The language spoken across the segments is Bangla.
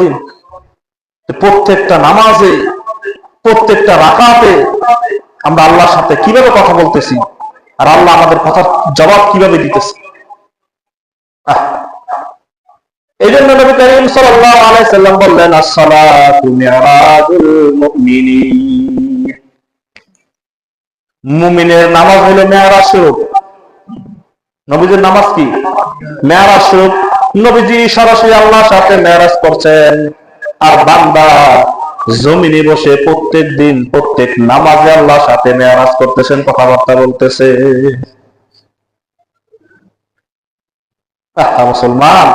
দিন প্রত্যেকটা নামাজে, প্রত্যেকটা রাকাতে আমরা আল্লাহর সাথে কিভাবে কথা বলতেছি, আর আল্লাহ আমাদের কথার জবাব কিভাবে দিতেছে। এই জন্য নবী করিম সাল্লাল্লাহু আলাইহি সাল্লাম বললেন, as-সালাতু মিরাজুল মুমিনিন, মুমিনের নামাজ হলো মেরাজ স্বরূপ। নবীজির নামাজ কি? মেরাজ স্বরূপ। নবীজি সরাসরি আল্লাহর সাথে মেরাজ করছেন, আর বান্দা জমিনে বসে প্রত্যেক দিন প্রত্যেক নামাজে আল্লাহর সাথে মেরাজ করতেছেন, কথাবার্তা বলতেছে। মুসলমান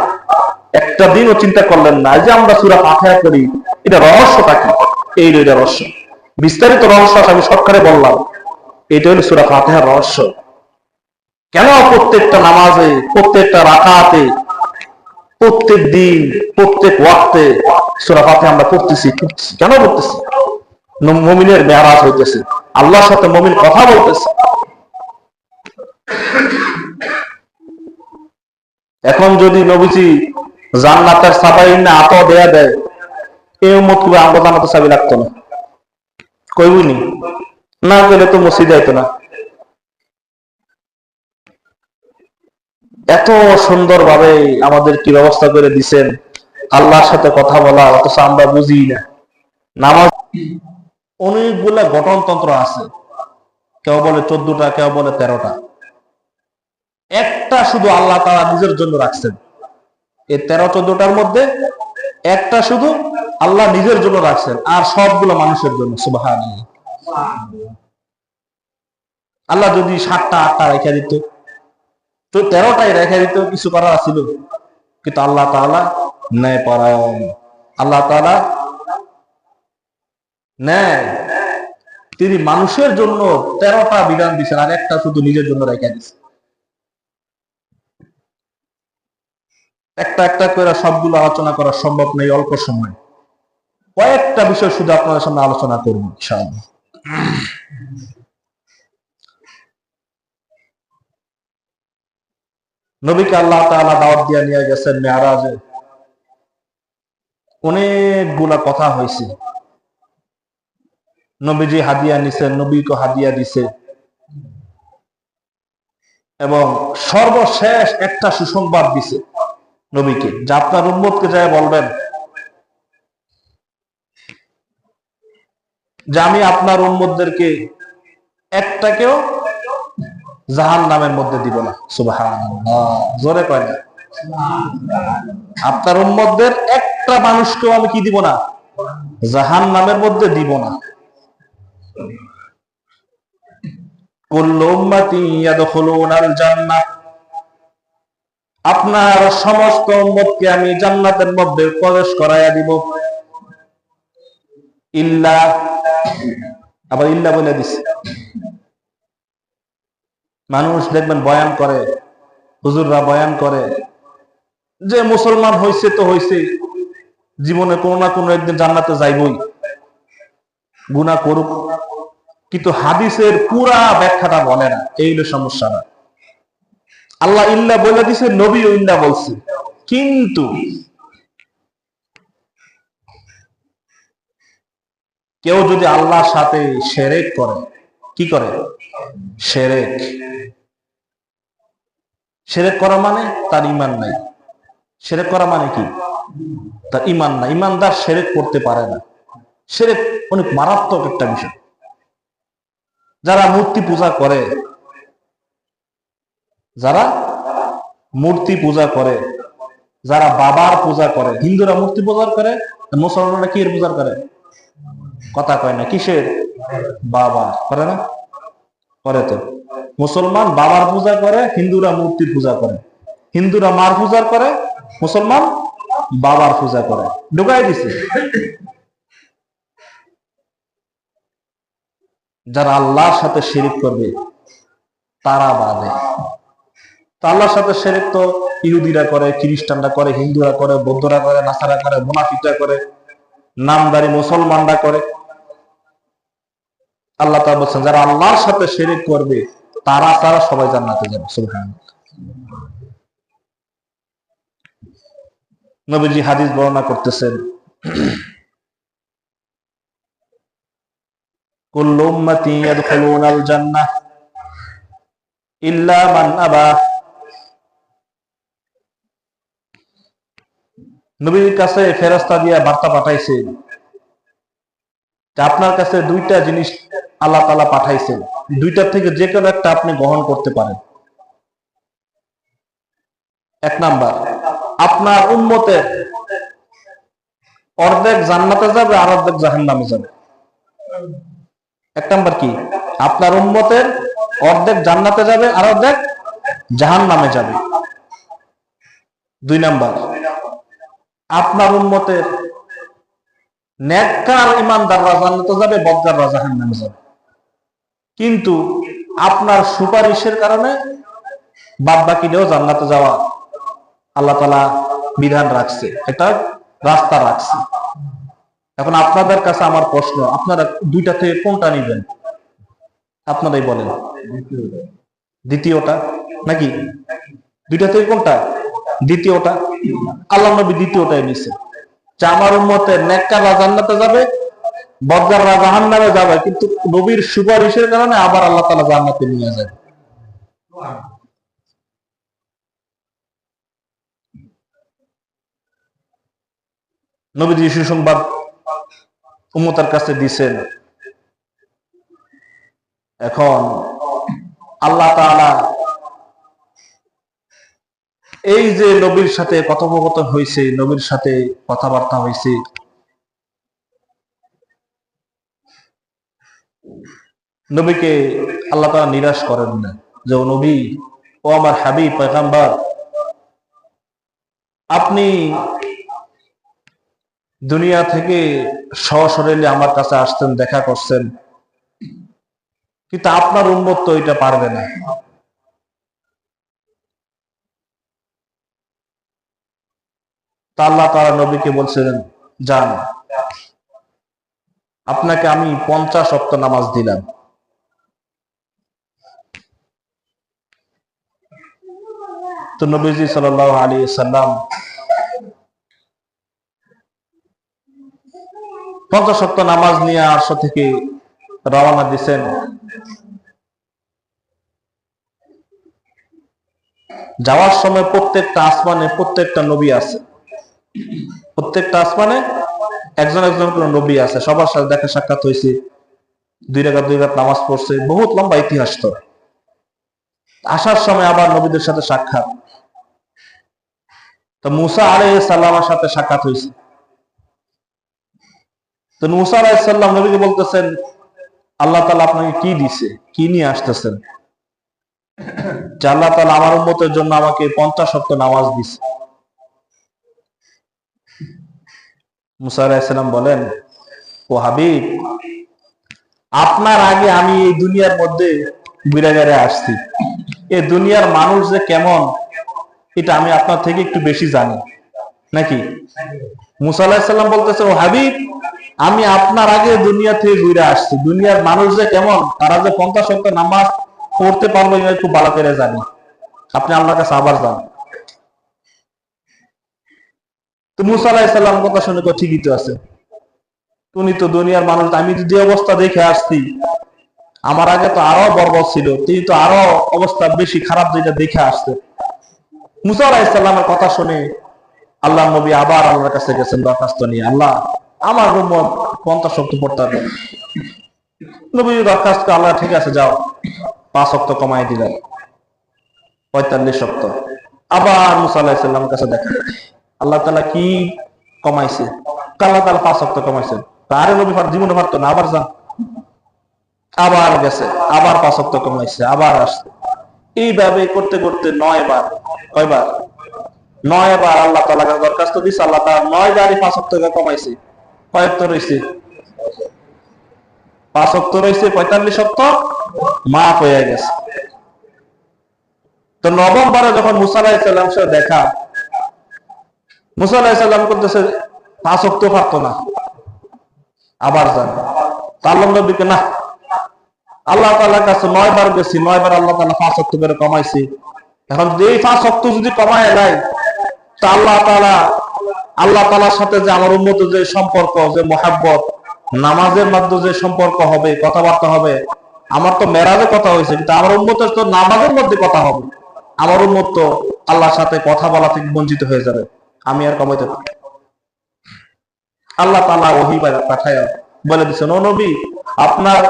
একটা দিনও চিন্তা করলেন না যে আমরা সূরা ফাতিহা করি, এটা রহস্যটা কি? এই রহস্য, বিস্তারিত রহস্য আমি সরকারে বললাম। এটা হলো সূরা ফাতিহার রহস্য। কেন প্রত্যেকটা নামাজে, প্রত্যেকটা রাকাতে, প্রত্যেক দিন প্রত্যেক ওয়াক্তে সূরা ফাতিহা আমরা পড়তেছি? কেন পড়তেছি? মুমিনের মেরাজ হইতেছে, আল্লাহর সাথে মুমিন কথা বলতেছে। এখন যদি নবীজি জান্নাতের চাবি না আত দেয়া দেয়, এই উম্মত করে আমরা জান্নাতের চাবি লাগতো না, কইবনি না গেলে তো মসজিদে যাইতো না। এত সুন্দর ভাবে আমাদের কি ব্যবস্থা করে দিচ্ছেন আল্লাহর সাথে কথা বলা, অথচ আমরা বুঝি না। নামাজ অনেকগুলা গঠনতন্ত্র আছে, কেউ বলে 14টা, কেউ বলে 13টা। একটা শুধু আল্লাহ তাআলা নিজের জন্য রাখছেন। এই 13-14টার মধ্যে একটা শুধু আল্লাহ নিজের জন্য রাখছেন, আর সবগুলো মানুষের জন্য। সুবহানাল্লাহ। আল্লাহ যদি 7টা 8টা রেখে দিত, তো 13টাই রেখে দিত, কিছু করার ছিল। কিন্তু আল্লাহ তাআলা ন্যায় পরায়ণ, আল্লাহ তাআলা ন্যায়, তিনি মানুষের জন্য 13টা বিধান দিচ্ছেন, আর একটা শুধু নিজের জন্য রেখে দিচ্ছেন। একটা একটা করে সবগুলো আলোচনা করা সম্ভব নেই অল্প সময়। কয়েকটা বিষয় শুধু আপনাদের সামনে আলোচনা করব ইনশাআল্লাহ। নবীকে আল্লাহ তাআলা দাওয়াত দিয়ে নিয়ে গেছেন মেরাজে। অনেকগুলা কথা হয়েছে। নবীজি হাদিয়া নিছেন, নবীকে হাদিয়া দিছে, এবং সর্বশেষ একটা সুসংবাদ দিছে নবীকে, যে আপনার উম্মতকে যায় বলবেন যে আমি আপনার উম্মতদেরকে একটাকেও জাহান্নামের মধ্যে দিব না। সুবহানাল্লাহ, জোরে কয় না? আপনার উম্মতদের একটা মানুষকেও আমি কি দিব না? জাহান্নামের মধ্যে দিব না। কুল্লু উম্মতি ইয়াদখুলুনাল জান্নাহ, আপনার সমস্ত উম্মতকে আমি জান্নাতের মধ্যে প্রবেশ করাইয়া দিব, ইল্লা, আবার ইল্লা বলে দিছে। মানুষ দেখবেন বয়ান করে, হুজুররা বয়ান করে যে মুসলমান হইছে তো হইছে, জীবনে কোনো না কোনো একদিন জান্নাতে যাইবই, গুনাহ করুক, কিন্তু হাদিসের পুরা ব্যাখ্যাটা বলে না। এই হলো সমস্যাটা। আল্লাহ ইল্লা বলে দিছে, নবী ইল্লা বলছে, কিন্তু কেউ যদি আল্লাহর সাথে শিরক করে, কি করে? শিরক। শিরক করা মানে তার ঈমান নাই। শিরক করা মানে কি? তার ঈমান নাই। ঈমানদার শিরক করতে পারে না। শিরক অনেক মারাত্মক একটা বিষয়। যারা মূর্তি পূজা করে, যারা মূর্তি পূজা করে, যারা বাবার পূজা করে, হিন্দুরা মূর্তি পূজা করে, মুসলমানরা কি এর পূজা করে? কথা কয় না, কিসের? বাবা করে না? করে তো। মুসলমান বাবার পূজা করে, হিন্দুরা মূর্তির পূজা করে। হিন্দুরা মার পূজা করে, মুসলমান বাবার পূজা করে। ঢুকাই দিছে। যারা আল্লাহর সাথে শিরক করবে তারা বাদে। তো আল্লাহর সাথে শিরক তো ইহুদিরা করে, খ্রিস্টানরা করে, হিন্দুরা করে, বৌদ্ধরা করে, নাসারা করে, মুনাফিকরা করে, নামদারি মুসলমানরা করে। আল্লাহ তাআলা বলেন যারা আল্লাহর সাথে শিরক করবে তারা সবাই জান্নাতে যাবে। সুবহানাল্লাহ। নবীজি হাদিস বর্ণনা করতেছেন, কুল্লু উম্মতি ইয়াদখুলুনাল জান্নাহ ইল্লা মান আবা। নবীর কাছে ফেরেশতা দিয়া বার্তা পাঠাইছে, আপনার কাছে দুইটা জিনিস আল্লাহ তাআলা পাঠাইছেন, দুইটার থেকে যে কোনো একটা আপনি গ্রহণ করতে পারেন। এক নাম্বার, আপনার উম্মতের অর্ধেক জান্নাতে যাবে আর অর্ধেক জাহান্নামে যাবে। এক নাম্বার কি? আপনার উম্মতের অর্ধেক জান্নাতে যাবে আর অর্ধেক জাহান্নামে যাবে। দুই নাম্বার, আপনার উম্মতের নেককার ঈমানদাররা জান্নাতে যাবে, বদকাররা জাহান্নামে যাবে। কিন্তু আপনার সুপারিশের কারণে বাদ বাকিদেরও জান্নাতে যাওয়া আল্লাহ তাআলা বিধান রাখছে, এটা রাস্তা রাখছে। এখন আপনাদের কাছে আমার প্রশ্ন, আপনারা দুইটা থেকে কোনটা নিবেন? আপনারাই বলেন। দ্বিতীয়টা নাকি? দুইটা থেকে কোনটা? দ্বিতীয়টা। আল্লাহ নবী দ্বিতীয়টাই নিছে, যে আমার উম্মতের নেককাররা জান্নাতে যাবে, বদকাররা জাহান্নামে যাবে, কিন্তু নবীর সুপারিশের কারণে আবার আল্লাহ তাআলা জান্নাতে নিয়ে যাবে। নবীজি সুসংবাদ উম্মতের কাছে দিছেন। এখন আল্লাহ তাআলা এই যে নবীর সাথে কথোপকথন হয়েছে, নবীর সাথে কথাবার্তা হয়েছে, নবীকে আল্লাহ তাআলা নিরাশ করেন না, যে ও নবী, ও আমার হাবিব পয়গম্বর, আপনি দুনিয়া থেকে সশরীরে আমার কাছে আসছেন, দেখা করছেন, কিন্তু আপনার উম্মত তো এটা পারবে না। তা আল্লাহ তাআলা নবীকে বলছিলেন, যান, আপনাকে আমি 50 ওয়াক্ত নামাজ দিলাম। তো নবীজি সাল্লাল্লাহু আলাইহি ওয়াসাল্লাম 50 ওয়াক্ত নামাজ নিয়ে আরশ থেকে রওনা দিয়েছেন। যাওয়ার সময় প্রত্যেকটা আসমানে প্রত্যেকটা নবী আছে, প্রত্যেকটা আসমানে একজন একজন করে নবী আছে, সবার সাথে দেখা সাক্ষাৎ হয়েছে, 2 রাকাত নামাজ পড়ছে, বহুত লম্বা ইতিহাস। তো আসার সময় আবার নবীদের সাথে সাক্ষাৎ, তো মুসা আলাইহিস সালামের সাথে সাক্ষাৎ হয়েছে। তো মুসা আলাইহিস সালাম নবীকে বলতেছেন, আল্লাহ তাআলা আপনাকে কি দিছে, কি নিয়ে আসতেছেন? যে আল্লাহ তাআলা আমার উম্মতের জন্য আমাকে 50 ওয়াক্ত নামাজ দিছে। মুসা আলাইহিস সালাম বলেন, ও হাবিব, আপনার আগে আমি এই দুনিয়ার মধ্যে ঘুরে আসছি, এই দুনিয়ার মানুষ যে কেমন এটা আমি আপনার থেকে একটু বেশি জানি নাকি? মুসা আলাইহিস সালাম বলতেছে, ও হাবিব, আমি আপনার আগে দুনিয়া থেকে ঘুরে আসছি, দুনিয়ার মানুষ যে কেমন, তারা যে 50 ওয়াক্ত নামাজ পড়তে পারবে এটা খুব ভালো করে জানি, আপনি আল্লাহর কাছে আবার যান। তো মুসা আলাইহিস সালাম কথা শুনে তো ঠিকই তো আছে, উনি তো দুনিয়ার মানুষ, আমি যদি অবস্থা দেখে আসছি, আমার আগে তো আরো বর্বর ছিল, তিনি তো আরো অবস্থা বেশি খারাপ যেটা দেখে আসছে। মুসা আলাইহিস সালামের কথা শুনে আল্লাহ নবী আবার আল্লাহর কাছে গেছেন দরখাস্ত নিয়ে, আল্লাহ আমার উম্মত 50 ওয়াক্ত পড়তে হবে। নবী দরখাস্ত, আল্লাহ ঠিক আছে যাও, 5 ওয়াক্ত কমাই দিলেন, 45 ওয়াক্ত। আবার মুসা আলাইহিস সালামের কাছে দেখা, আল্লাহ তাআলা কি কমাইছে? আল্লাহ তাআলা 5 ওয়াক্ত কমাইছেন। আরে নবী জীবনে পারতো না, আবার যান। আবার গেছে, আবার 5 ওয়াক্ত কমাইছে, আবার আসছে। এইভাবে করতে করতে 9 বার, কয়বার? 9 বার আল্লাহ তাআলার কাছে দরখাস্ত দিছে, আল্লাহ তাআলা 9 বারই 5 ওয়াক্ত কমাইছে। কয় ওয়াক্ত রইছে? 5 ওয়াক্ত রইছে, 45 ওয়াক্ত মাফ হয়ে গেছে। তো নবম বারে যখন মুসা আলাইহিস সালামের সাথে দেখা, মুসা আলাইহিস সালাম করতেছে 5 ওয়াক্ত পারতো না, আবার যান। আল্লাহ নবীকে, না, আল্লাহ তাআলার কাছে 9 বার গেছি, 9 বার আল্লাহ তাআলা 5 ওয়াক্ত করে কমাইছে, এখন যদি এই 5 ওয়াক্ত যদি কমায় নাই, তা আল্লাহ তাআলা আল্লাহ তাআলার সাথে যে আমার উম্মতের যে সম্পর্ক, যে মহাব্বত, নামাজের মাধ্যমে যে সম্পর্ক হবে, কথাবার্তা হবে। আমার তো মেরাজে কথা হয়েছে, কিন্তু আমার উম্মতের তো নামাজের মধ্যে কথা হবে। আমার উম্মত তো আল্লাহর সাথে কথা বলা থেকে বঞ্চিত হয়ে যাবে। আমি আর কমাইতে পারি। আল্লাহ তাআলা ওহী পাঠায় বলে দিচ্ছেন, ও নবী, আপনার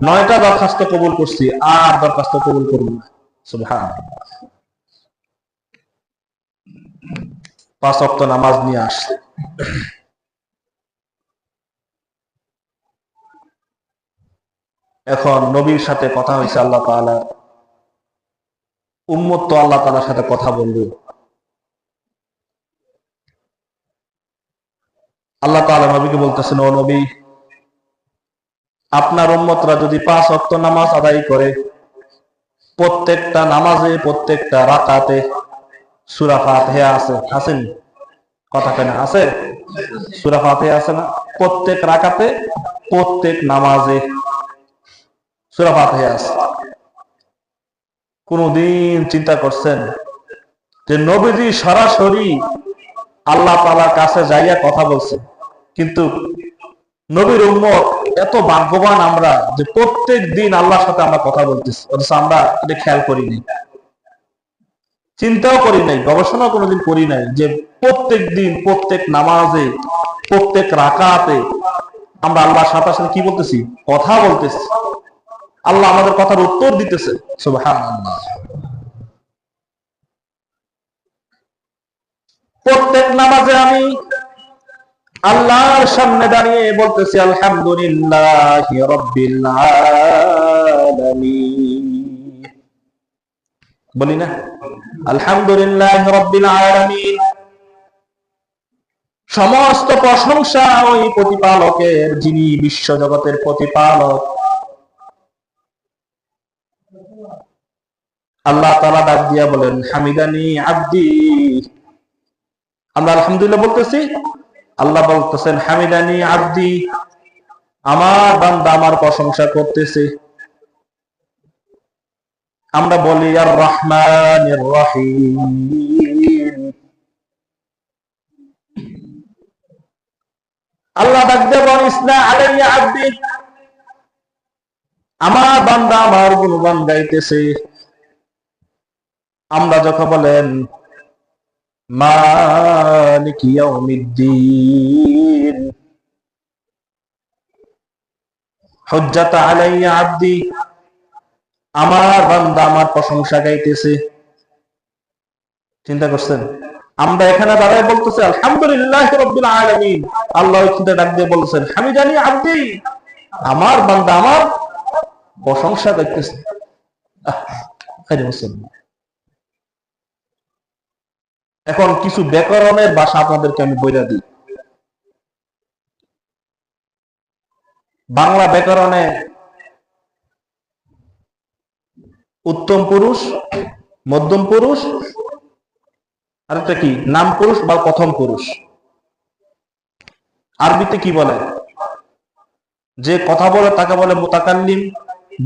9টা দরখাস্ত কবুল করছি, আর দরখাস্ত কবুল করুন না। সুবহানাল্লাহ। 5 ওয়াক্ত নামাজ নিয়ে আসছে। এখন নবীর সাথে কথা হয়েছে আল্লাহ তাআলা, উম্মত তো আল্লাহ তাআলার সাথে কথা বলবে। আল্লাহ তাআলা নবীকে বলতেছেন, ও নবী, আপনার উম্মতরা যদি 5 ওয়াক্ত নামাজ আদায় করে, প্রত্যেকটা নামাজে, প্রত্যেকটা রাকাতে সূরা ফাতিহা আছেন? কথা কেন আছে? সূরা ফাতিহা আছে না? প্রত্যেক রাকাতে, প্রত্যেক নামাজে সূরা ফাতিহা আছে। কোনদিন চিন্তা করছেন যে নবীজি সরাসরি আল্লাহ তাআলার কাছে যাইয়া কথা বলছে? কিন্তু নবীর উম্মত এত ভাগ্যবান আমরা যে প্রত্যেক দিন আল্লাহর সাথে আমরা কথা বলতেছি, অথচ আমরা এটা খেয়াল করি নাই, চিন্তাও করি নাই, গবেষণা কোনোদিন করি নাই যে প্রত্যেক দিন, প্রত্যেক নামাজে, প্রত্যেক রাকাতে আমরা আল্লাহর সাথে কি বলতেছি? কথা বলতেছি। আল্লাহ আমাদের কথার উত্তর দিতেছে। সুবহানাল্লাহ। প্রত্যেক নামাজে আমি আল্লাহর সামনে দাঁড়িয়ে বলতেছি, আলহামদুলিল্লাহি রাব্বিল আলামিন। বলি না? আলহামদুলিল্লাহি রাব্বিল আলামিন। সমস্ত প্রশংসা ওই প্রতিপালকের, যিনি বিশ্ব জগতের প্রতিপালক। আল্লাহ তাআলা ডাক দিয়া বলেন, হামিদানি আব্দি। আমরা আলহামদুলিল্লাহ বলতেছি, আল্লাহ বলতেছেন, হামিদানি আব্দি, আমার বান্দা আমার প্রশংসা করতেছে। আমরা বলি আর রহমানির রহিম। আল্লাহ ডাক দিয়ে বলেন, ইসনা আলাইয়া আব্দি, আমার বান্দা আমার গুণগান গাইতেছে। আমরা যখন বলেন মালিকি ইয়াউমিদ্দিন, হুজ্জাত আলাইয়া আব্দি, আমার বান্দা আমার প্রশংসা গাইতেছে। চিন্তা করছেন? আমরা এখানে দাঁড়ায় বলতেছি আলহামদুলিল্লাহি রাব্বিল আলামিন, আল্লাহ ওইখানে ডাক দিয়ে বলছেন হামিদানি আব্দি, আমার বান্দা আমার প্রশংসা গাইতেছে। এখন কিছু ব্যাকরণের ভাষা আপনাদেরকে আমি বইলা দিই। বাংলা ব্যাকরণে উত্তম পুরুষ, মধ্যম পুরুষ, আর একটা কি নাম পুরুষ বা প্রথম পুরুষ। আরবিতে কি বলে? যে কথা বলে তাকে বলে মুতাকাল্লিম,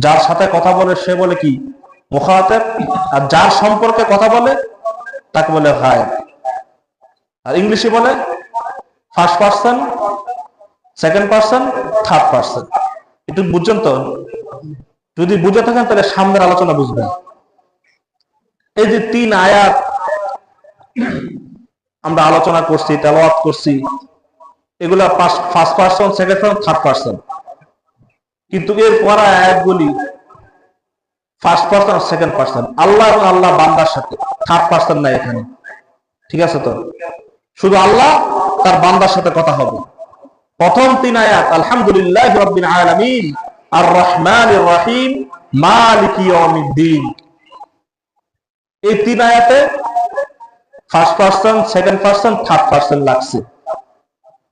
যার সাথে কথা বলে সে বলে কি? মুখাতাব, আর যার সম্পর্কে কথা বলে তাকে বলে গায়েব। আর ইংলিশে বলে first person, second person, third person. একটু বুঝছেন তো? যদি বুঝে থাকেন তাহলে সামনের আলোচনা বুঝবেন। এই যে 3 আয়াত আমরা আলোচনা করছি, তেলাওয়াত করছি, এগুলা first person, second person, third person. কিন্তু এর পরে আয়াতগুলি ফার্স্ট পারসন আর সেকেন্ড পারসন। আল্লাহ এবং আল্লাহ বান্দার সাথে, থার্ড পারসন নাই এখানে। ঠিক আছে তো? শুধু আল্লাহ তার বান্দার সাথে কথা হবে। প্রথম 3 আয়াত আলহামদুলিল্লাহি রাব্বিল আলামিন, আর রহমানির রহিম, মালিকি ইয়াউমিদ্দিন। এই 3 আয়াতে first person, second person, third person লাগছে।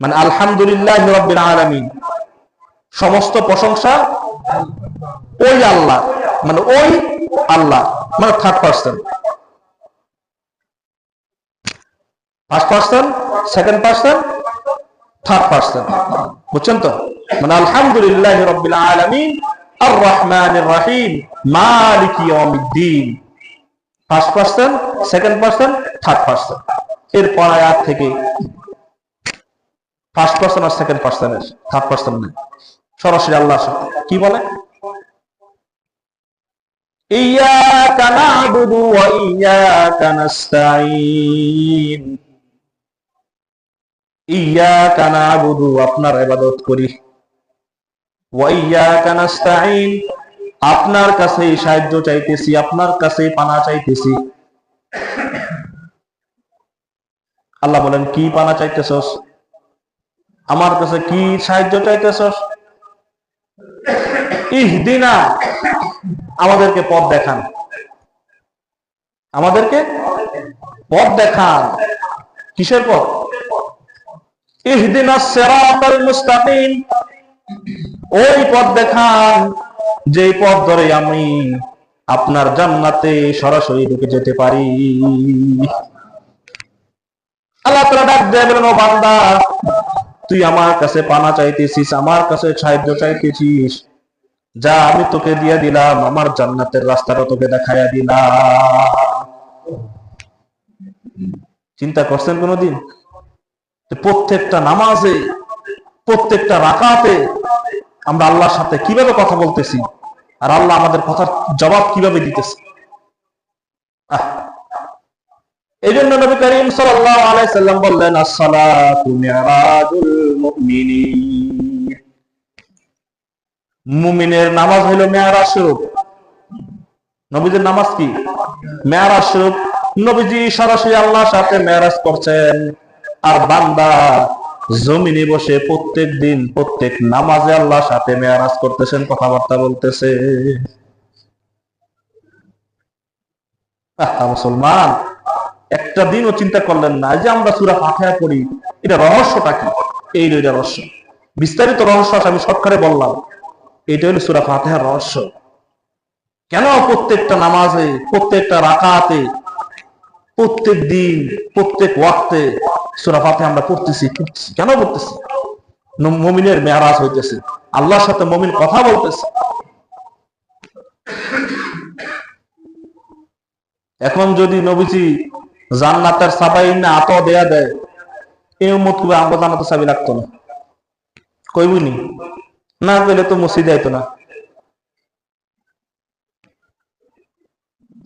মানে আলহামদুলিল্লাহি রাব্বিল আলামিন, সমস্ত প্রশংসা ওই আল্লাহ, মানে ওই আল্লাহ, মানে third person. First person, second person, third person. বুঝছেন তো? মানে আলহামদুলিল্লাহি রাব্বিল আলামিন, আর রহমানির রহিম, মালিকি ইয়াউমিদ্দিন। First person, second person, third পারসন। এর পর আয়াত থেকে ফার্স্ট পার্সন আর সেকেন্ড পার্সনের, থার্ড পার্সন নেই, সরাসরি আল্লাহর সাথে। কি বলে? ইয়াকা না'বুদু ওয়া ইয়াকা নাস্তাঈন। ইয়াকা না'বুদু, আপনার ইবাদত করি, ওয়া ইয়াকা নাস্তাঈন, আপনার কাছেই সাহায্য চাইতেছি, আপনার কাছেই পানা চাইতেছি। আল্লাহ বলেন, কি পানা চাইতেছস? আমার কাছে কি সাহায্য চাইতেছস? ইহদিনা, আমাদেরকে পথ দেখান, আমাদেরকে পথ দেখান। কিসের পথ? ইহদিনাস সিরাতাল মুস্তাকিম, ওই পথ দেখান যেই পথ ধরে আমি আপনার জান্নাতে সরাসরি ঢুকে যেতে পারি। আল্লাহ তাআলা ডাক দিয়ে বলেন, ও বান্দা, তুই আমার কাছে পানা চাইতেছিস, আমার কাছে সাহায্য চাইতেছিস, যা আমি তোকে দিয়ে দিলাম, আমার জান্নাতের রাস্তাটা তোকে দেখাইয়া দিলাম। চিন্তা করছেন কোনদিন প্রত্যেকটা নামাজে, প্রত্যেকটা রাকাতে আমরা আল্লাহর সাথে কিভাবে কথা বলতেছি, আর আল্লাহ আমাদের কথার জবাব কিভাবে দিতেছে? এই জন্য নবী করিম সাল্লাল্লাহু আলাইহি সাল্লাম বললেন, as-সালাতু মি'রাজুল মুমিনিন, মুমিনের নামাজ হলো মেরাজ স্বরূপ। নবীদের নামাজ কি? মেরাজ স্বরূপ। নবীজি সরাসরি আল্লাহর সাথে মেরাজ করছেন, আর বান্দা জমিনে বসে প্রত্যেক দিন প্রত্যেক নামাজে আল্লাহর সাথে মেরাজ করতেছেন, কথাবার্তা বলতেছে। মুসলমান, একটা দিনও চিন্তা করলেন না যে আমরা সূরা ফাতিহা পড়ি, এটা রহস্যটা কি? এই এটা রহস্য, বিস্তারিত রহস্য আমি শর্টকাটে বললাম। এটা হলো সূরা ফাতিহার রহস্য। কেন প্রত্যেকটা নামাজে, প্রত্যেকটা রাকাতে, প্রত্যেক দিন প্রত্যেক ওয়াক্তে সূরা ফাতিহা আমরা পড়তেছি? কেন পড়তেছি? মুমিনের মেরাজ হইতেছে, আল্লাহর সাথে মুমিন কথা বলতেছে। এখন যদি নবীজি জান্নাতের চাবি না আতো দেয়া দেয়, এই উম্মত কইবে আমরা জান্নাতের চাবি লাগতো না, কইবনি না, কইলে তো মসজিদে আইতো না।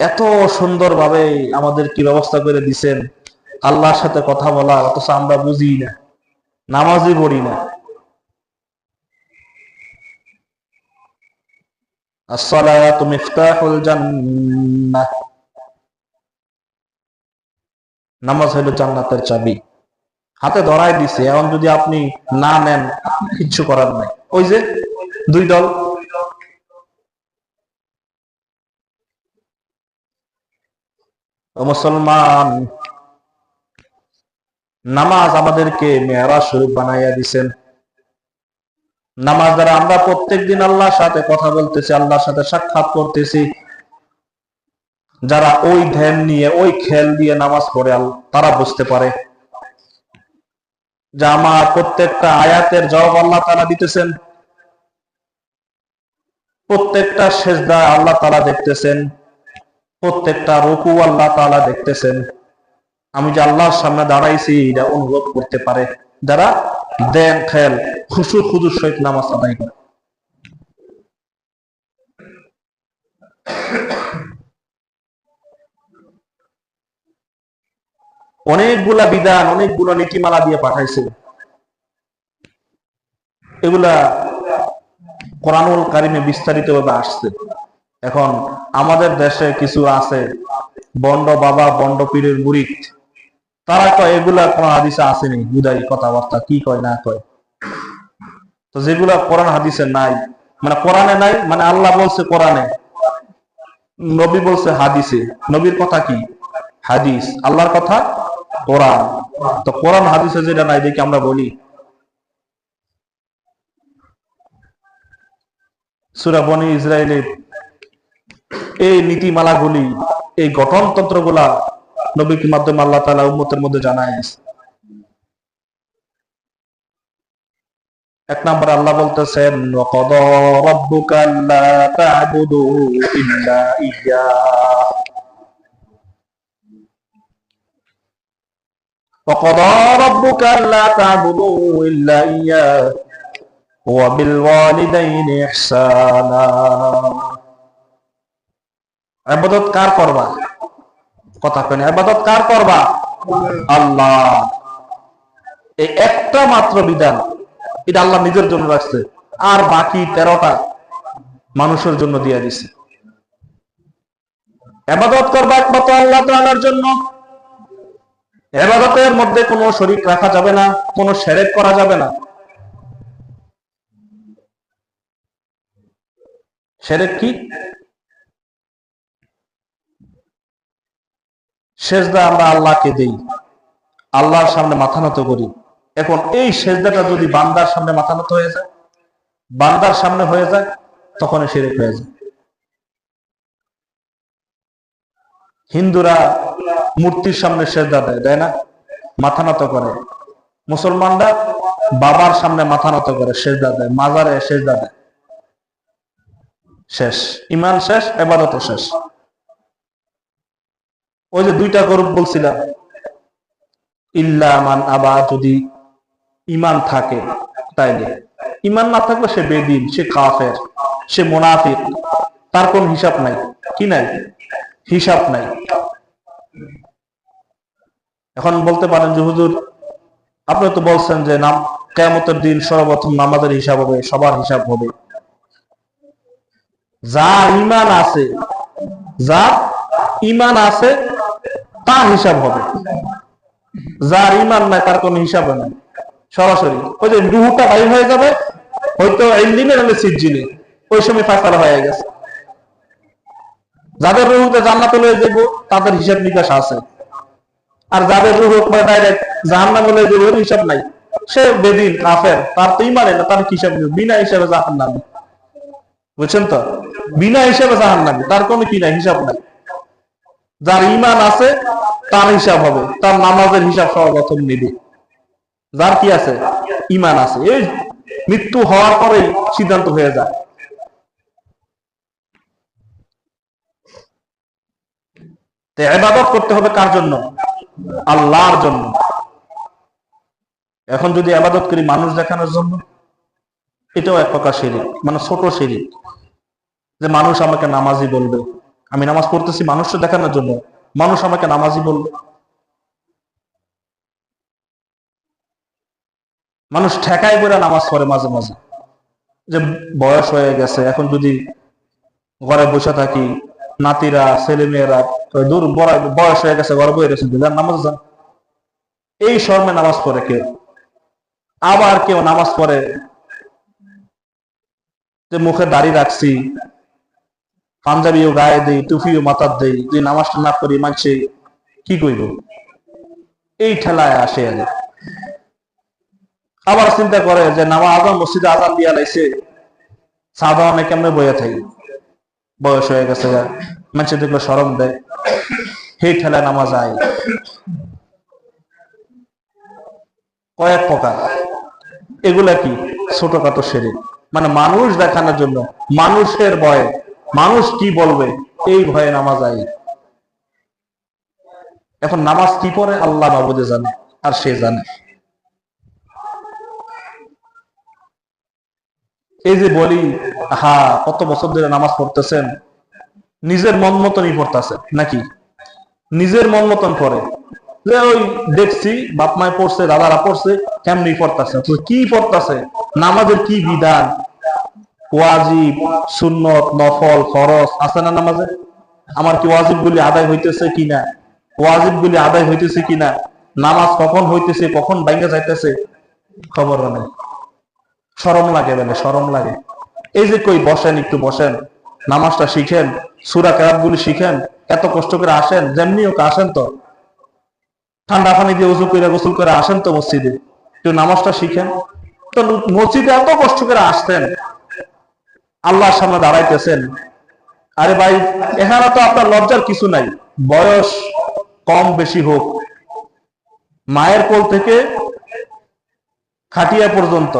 এত সুন্দর ভাবে আমাদের কি ব্যবস্থা করে দিছেন আল্লাহর সাথে কথা বলা, অথচ আমরা বুঝি না, নামাজই পড়ি না। as-salatu miftahul জান্নাহ, নামাজ হলো জান্নাতের চাবি, হাতে ধরাই দিছে। এখন যদি আপনি না নেন, কিচ্ছু করার নাই। ওই যে দুই দল, মুসলমান, নামাজ আমাদেরকে মেরাজ স্বরূপ বানাইয়া দিছেন। নামাজ দ্বারা আমরা প্রত্যেকদিন আল্লাহর সাথে কথা বলতেছি, আল্লাহর সাথে সাক্ষাৎ করতেছি। যারা ওই ধ্যান নিয়ে, ওই খেয়াল দিয়ে নামাজ পড়ে, তারা বুঝতে পারে যে আমার প্রত্যেকটা আয়াতের জবাব আল্লাহ তাআলা দিতেছেন, প্রত্যেকটা সেজদা আল্লাহ তাআলা দেখতেছেন, প্রত্যেকটা রুকু আল্লাহ তাআলা দেখতেছেন। আমি যে আল্লাহর সামনে দাঁড়াইছি এটা অনুভব করতে পারে যারা দেন খেয়াল খুশু খুজুর সহিত নামাজ আদায় করে। অনেকগুলা বিধান, অনেকগুলো নীতিমালা দিয়ে পাঠাইছে, এগুলা কোরআনুল কারিমে বিস্তারিত ভাবে আসছে। এখন আমাদের দেশে কিছু আছে বন্ড বাবা, বন্ড পীরের মুরিদ, তারা কয় এগুলা কোন হাদিসে আসেনি, বুঝাই কথাবার্তা কি কয় না কয়। তো যেগুলা কোরআন হাদিসে নাই, মানে কোরআনে নাই, মানে আল্লাহ বলছে কোরআনে, নবী বলছে হাদিসে। নবীর কথা কি? হাদিস। আল্লাহর কথা কোরআন। তো কোরআন হাদিসে যেটা নাই দেখি আমরা বলি। সূরা বনী ইসরাইলের এই নীতিমালাগুলি, এই গঠনতন্ত্র গুলা নবীর মাধ্যমে আল্লাহ তাআলা উম্মতের মধ্যে জানায় দিয়েছে। এক নম্বর আল্লাহ বলতেছেন, ওয়াকাদা রাব্বুকা আল্লা তা'বুদু ইল্লা ইয়্যাহ, وقضى ربك ألا تعبدوا إلا إياه وبالوالدين إحسانا। ইবাদত কার করবা? কথা কেন, ইবাদত কার করবা? আল্লাহ। এই একটা মাত্র বিধান, এটা আল্লাহ নিজের জন্য রাখছে, আর বাকি 13টা মানুষের জন্য দিয়ে দিছে। ইবাদত করবা একমাত্র আল্লাহ তাআলার জন্য। ইবাদতের মধ্যে কোনো শরীক রাখা যাবে না, কোনো শিরক করা যাবে না। শিরক কি? সেজদা আমরা আল্লাহকে দেই, আল্লাহর সামনে মাথা নত করি। এখন এই সেজদাটা যদি বান্দার সামনে মাথা নত হয়ে যায়, বান্দার সামনে হয়ে যায়, তখন শিরক হয়ে যায়। হিন্দুরা মূর্তির সামনে সেজদা দেয়, দেয় না? মাথা নত করে। মুসলমানরা বাবার সামনে মাথা নত করে, সেজদা দেয়, মাজারে সেজদা দেয়। শেষ, ঈমান শেষ, ইবাদত শেষ। ওই যে 2টা গ্রুপ বলছিলাম, ইল্লা মান আবা, যদি ঈমান থাকে তাইলে। ঈমান না থাকলে সে বেদিন, সে কাফের, সে মুনাফিক, তার কোন হিসাব নাই। কি নাই? হিসাব নাই। এখন বলতে পারেন যে হুজুর, আপনি তো বলছেন যে কিয়ামতের দিন সর্বপ্রথম নামাজের হিসাব হবে, সবার হিসাব হবে। যার ঈমান আছে, যার ঈমান আছে তার হিসাব হবে। যার ঈমান নাই তার কোনো হিসাব নাই। সরাসরি ওই যে রূহটা বাইর হয়ে যাবে, হয়তো ইল্লিনে নাহলে সিজ্জিনে, ওই সময় ফায়সালা হয়ে গেছে। যাদের রূহতে জান্নাতে লয়ে যাব তাদের হিসাব নিকাশ আছে, আর যাদের রূহ ডাইরেক্ট জাহান্নামে লয়ে যাব ওর হিসাব নাই। সে বেদিন, কাফের, তার তো ঈমানে না, তার হিসাব নেই, বিনা হিসাবে জাহান্নামে। বুঝছেন তো? বিনা হিসাবে জাহান্নামে, তার কোনো কি নাই, হিসাব নাই। যার ঈমান আছে তার হিসাব হবে, তার নামাজের হিসাব সর্বপ্রথম নেবে। যার কি আছে? ঈমান আছে। এই মৃত্যু হওয়ার পরেই সিদ্ধান্ত হয়ে যায়। ইবাদত করতে হবে কার জন্য? আল্লাহর জন্য। এখন যদি ইবাদত করি মানুষ দেখানোর জন্য, এটাও এক প্রকার শিরক, মানে ছোট শিরক। যে মানুষ আমাকে নামাজি বলবে, আমি নামাজ পড়তেছি মানুষকে দেখানোর জন্য, মানুষ আমাকে নামাজি বলবে। মানুষ ঠেকায় করে নামাজ পড়ে মাঝে মাঝে, যে বয়স হয়ে গেছে, এখন যদি ঘরে বসে থাকি, নাতিরা ছেলে মেয়েরা দূর বয়স হয়ে গেছে, ঘরে বসে রয়েছে, নামাজ যান। এই শর্মে নামাজ পড়ে কেউ। আবার কেউ নামাজ পড়ে যে মুখে দাড়ি রাখছি, পাঞ্জাবিও গায়ে দেই, টুপিও মাথার দেই, যদি নামাজটা না করি মানছে কি কইব, এই ঠেলায় আসে। আবার চিন্তা করে যে নামাজ আজান, মসজিদে আজান দিয়া লাইছে, সাধারণে কেমনে বইয়া থাকি, বয়স হয়ে গেছে, মানুষের দেখলে শরম দেয়, সেই ঠেলায় নামাজ আয়। কয়েক প্রকার। এগুলা কি? ছোটখাটো শিরক, মানে মানুষ দেখানোর জন্য, মানুষের ভয়ে, মানুষ কি বলবে এই ভয়ে নামাজ আয়। এখন নামাজ কি পড়ে আল্লাহ মাবুদে জানে, আর সে জানে। এই যে বলি, হ্যাঁ কত বছর ধরে নামাজ পড়তেছেন, নিজের মন মতনই পড়তেছে নাকি? নিজের মন মতন পড়ে, যে ওই দেখছি বাপ মায় পড়ছে, দাদারা পড়ছে, কেমনি পড়তেছে। কি পড়তেছে? নামাজের কি বিধান, ওয়াজিব, সুন্নত, নফল, ফরজ আছে না নামাজে? আমার কি ওয়াজিব গুলি আদায় হইতেছে কিনা, ওয়াজিব গুলি আদায় হইতেছে কিনা, নামাজ কখন হইতেছে, কখন ভাঙ্গা যাইতেছে, খবর নেই। শরম লাগে, বলে শরম লাগে। এই যে কই বসেন, একটু বসেন, নামাজটা শিখেন, সূরা কেরাত গুলি শিখেন, এত কষ্ট করে আসেন, যেমনি হোক আসেন তো, ঠান্ডা পানি দিয়ে উজু করে গোসল করে আসেন তো মসজিদে, একটু নামাজটা শিখেন তো। মসজিদে এত কষ্ট করে আসতেন, আল্লাহর সামনে দাঁড়াইতেছেন। আরে ভাই, এখানে তো আপনার লজ্জার কিছু নাই। বয়স কম বেশি হোক, মায়ের কোল থেকে খাটিয়া পর্যন্ত,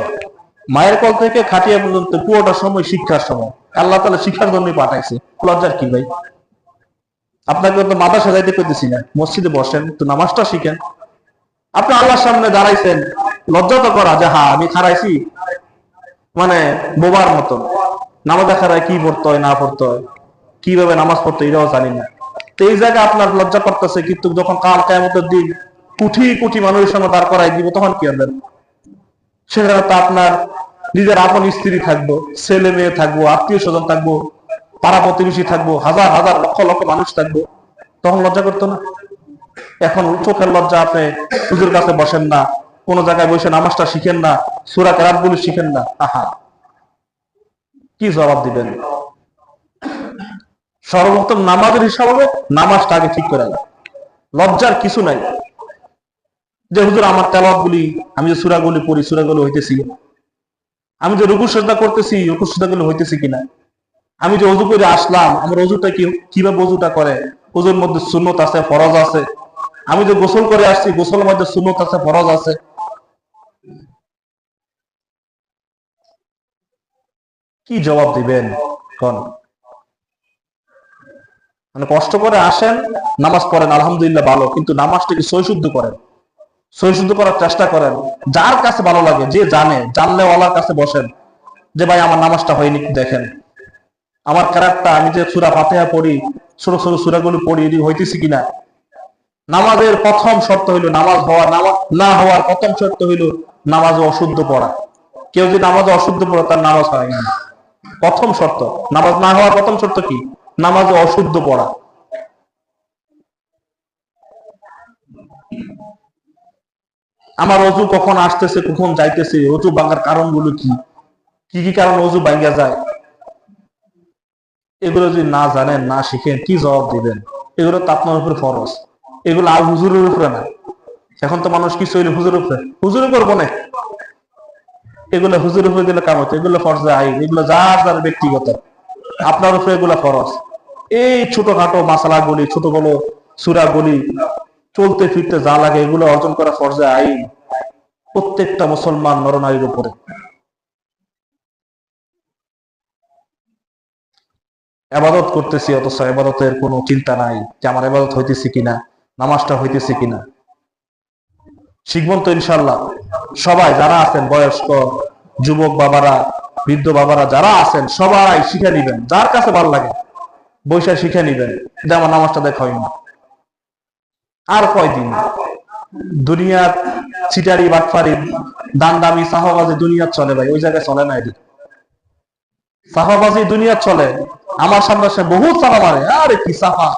মায়ের কোল থেকে খাটিয়া পর্যন্ত পুরোটা সময় শিক্ষার সময়, আল্লাহ তাআলা শিক্ষার জন্যই পাঠাইছে। লজ্জার কি ভাই? আপনাকে তো মাদ্রাসা যাইতে পেতেছি না, মসজিদে বসেন, তো নামাজটা শিখেন। আপনি আল্লাহর সামনে দাঁড়াইছেন, লজ্জা তো করা যে হ্যাঁ আমি খারাইছি, মানে বোবার মতন নামাজে খারায় কি পড়তে হয় না পড়তে হয়, কিভাবে নামাজ পড়তে এটাও জানি না। তো এই জায়গায় আপনার লজ্জা করতেছে, কিন্তু যখন কাল কিয়ামতের দিন কোটি কোটি মানুষের সামনে দাঁড় করাই দিব, তখন কি হবে? সেখানে তো আপনার নিজের আপন স্ত্রী থাকবো, ছেলে মেয়ে থাকবো, আত্মীয় স্বজন থাকবো, পাড়া প্রতিবেশী থাকবো, হাজার হাজার লক্ষ লক্ষ মানুষ থাকবো, তখন লজ্জা করতো না? এখন চোখের লজ্জা, আপনি হুজুর কাছে বসেন না, কোন জায়গায় বসে নামাজটা শিখেন না, সূরা কেরাত গুলো শিখেন না, আহা কি জবাব দিবেন? সর্বপ্রথম নামাজের হিসাব হবে নামাজটা আগে ঠিক করে। লজ্জার কিছু নাই যে হুজুর আমার তেলাওয়াত গুলি, আমি যে সূরাগুলি পড়ি সূরাগুলো হইতেছি, আমি যে রুকু সিজদা করতেছি রুকু সিজদা গুলো হইতেছি কিনা, আমি যে ওযু করে আসলাম আমার ওযুটা কিভাবে ওযুটা করে, ওযুর মধ্যে সুন্নত আছে ফরজ আছে, আমি যে গোসল করে আসছি গোসলের মধ্যে সুন্নত আছে ফরজ আছে। কি জবাব দিবেন? কোন মানে কষ্ট করে আসেন, নামাজ পড়েন আলহামদুলিল্লাহ ভালো, কিন্তু নামাজটাকে সহিশুদ্ধ করেন, সহিশুদ্ধ করার চেষ্টা করেন। যার কাছে ভালো লাগে, যে জানলে ওয়ালার কাছে বসেন যে ভাই আমার নামাজটা হয়নি, দেখেন আমার ক্যারেক্টার, আমি যে সূরা ফাতিহা পড়ি, ছোট ছোট সূরাগুলো পড়ি, এটি হইতেছি কিনা। নামাজের প্রথম শর্ত হইল নামাজ হওয়া, নামাজ না হওয়ার প্রথম শর্ত হইল নামাজে অশুদ্ধ পড়া। কেউ যদি নামাজে অশুদ্ধ পড়ে তার নামাজ হয় না। প্রথম শর্ত নামাজ না হওয়ার প্রথম শর্ত কি? নামাজে অশুদ্ধ পড়া। আমার অজু কখন আসতেছে কখন যাইতেছে, অজু ভাঙার কারণগুলো কি, কি কি কারণ অজু ভাঙ্গা যায়, এগুলো যদি না জানেন না শিখেন, কি জবাব দিবেন? এগুলো তো আপনার উপরে ফরজ, এগুলো আর হুজুরের উপরে না। এখন তো মানুষ কিছু হইলে হুজুর উপরে, হুজুরে করবো না, এগুলো হুজুর উপরে দিলে কাম হতো, এগুলো ফরজে আইন, এগুলো যার যার ব্যক্তিগত, আপনার উপরে এগুলো ফরজ। এই ছোটখাটো মাসালা গুলি, ছোট বড় সূরা গুলি, চলতে ফিরতে যা লাগে এগুলো অর্জন করা ফরজে আইন প্রত্যেকটা মুসলমান নরনারীর উপরে। ইবাদত করতেছি অথচ ইবাদতের কোনো চিন্তা নাই যে আমার ইবাদত হইতেছে কিনা, নামাজটা হইতেছে কিনা। শিখবেন তো ইনশাল্লাহ। সবাই যারা আছেন, বয়স্ক যুবক বাবারা, বৃদ্ধ বাবারা যারা আছেন, সবাই শিখে নিবেন, যার কাছে ভালো লাগে বৈশা শিখে নিবেন যে আমার নামাজটা দেখা হয়নি। আর কয়দিন দুনিয়ার চিটারি বাটফারি দান্দামি সাহাবাজি দুনিয়া চলে ভাই, ওই জায়গায় চলে না। এদিকে সাফাবাজি দুনিয়া চলে, আমার সামনে সে বহুত সাফা মারে, আরে কি সাফা,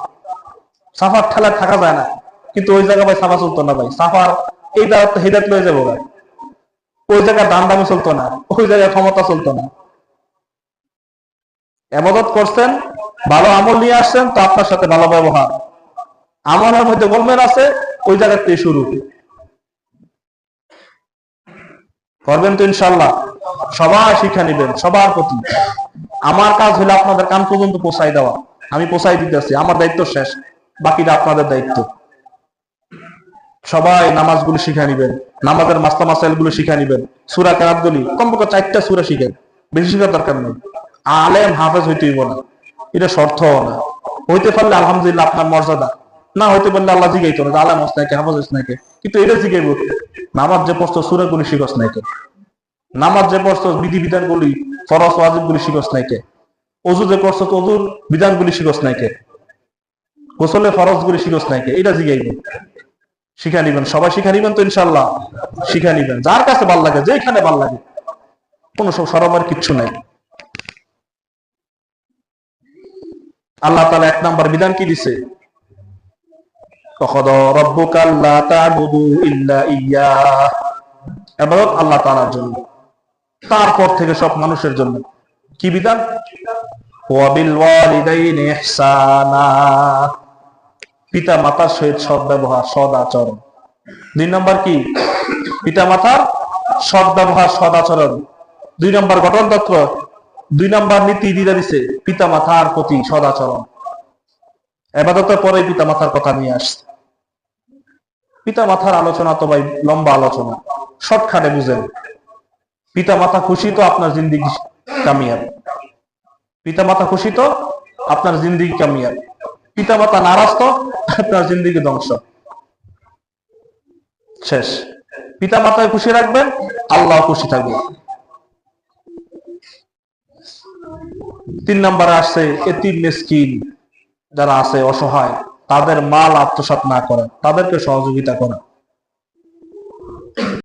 সাফার ঠেলায় থাকা যায় না। কিন্তু ওই জায়গায় ভাই সাফা চলতো না ভাই, সাফার এই দ্বারা তো হেদায়েত লয়ে যাবো ভাই। ওই জায়গায় দাম দামি চলতো না, ওই জায়গায় ক্ষমতা চলতো না। ইবাদত করছেন, ভালো আমল নিয়ে আসছেন, তো আপনার সাথে ভালো ব্যবহার। আমলের মধ্যে গোলমেল আছে, ওই জায়গাতে শুরু করবেন তো ইনশাল্লাহ। সবাই শিক্ষা নিবেন, সবার প্রতি আমার কাজ হলো আপনাদের কান পর্যন্ত পৌঁছাই দেওয়া, আমি পৌঁছাই দিতেছি, আমার দায়িত্ব শেষ, বাকিটা আপনাদের দায়িত্ব। সবাই নামাজগুলো শিখে নিবেন, নামাজের মাসলা মাসাইল গুলো শিখে নিবেন, সূরা কেরাত গুলি কমপক্ষে 4টা সূরা শিখেন, বেশি শেখার দরকার নেই। আলেম হাফেজ হইতে হইব না, এটা শর্ত না। হইতে পারলে আলহামদুলিল্লাহ আপনার মর্যাদা, না হইতে পারলে আল্লাহ জিগাইতো না আলেম হস নাকি হাফেজ হস নাকি, কিন্তু এটা জিগাইব নামাজ যে পড়তো সূরা গুলি শিখস নাকি, নামাজ যে পড়তো বিধি বিধান গুলি ফরজ ওয়াজিব গুলি শিখস নাকি, অজু যে করছো তো অজুর বিধান গুলি শিখস নাকি, গোসলের ফরজ গুলি শিখস নাকি, এটা জিগাইব। শিখা নিবেন, সবাই শিখা নিবেন তো ইনশাল্লাহ। শিখা নিবেন যার কাছে ভাল লাগে, যেখানে ভাল লাগে, কোন সব সরমের কিচ্ছু নাই। আল্লাহ তাআলা 1 নাম্বার বিধান কি দিছে? ওয়াকাদা রাব্বুকা আল্লা তা'বুদু ইল্লা ইয়্যাহ। ইবাদত আল্লাহ তাআলার জন্য, তারপর থেকে সব মানুষের জন্য। কি বিধান? ওয়া বিল ওয়ালিদাইনি ইহসানা, পিতা মাতার সহিত সৎ ব্যবহার, সৎ আচরণ। 2 নম্বর কি? পিতা মাতার সৎ ব্যবহার, সৎ আচরণ। 2 নম্বর গঠনতত্ত্ব, 2 নম্বর নীতি দিদা দিছে পিতা মাতার প্রতি সৎ আচরণ। ইবাদতের পরে পিতা মাতার কথা নিয়ে আসছে। পিতা মাতার আলোচনা তো ভাই লম্বা আলোচনা, শর্টকাটে বুঝেন। পিতা মাতা খুশি তো আপনার জিন্দেগি কামিয়াব, পিতা মাতা খুশি তো আপনার জিন্দেগি কামিয়াব, পিতা মাতা নারাজ তো আপনার জিন্দেগি ধ্বংস। শেষ। পিতা মাতায় খুশি রাখবেন, আল্লাহ খুশি থাকবে। 3 নম্বরে আসছে এতিম মিসকিন যারা আছে অসহায়, তাদের মাল আত্মসাৎ না করা, তাদেরকে সহযোগিতা করা।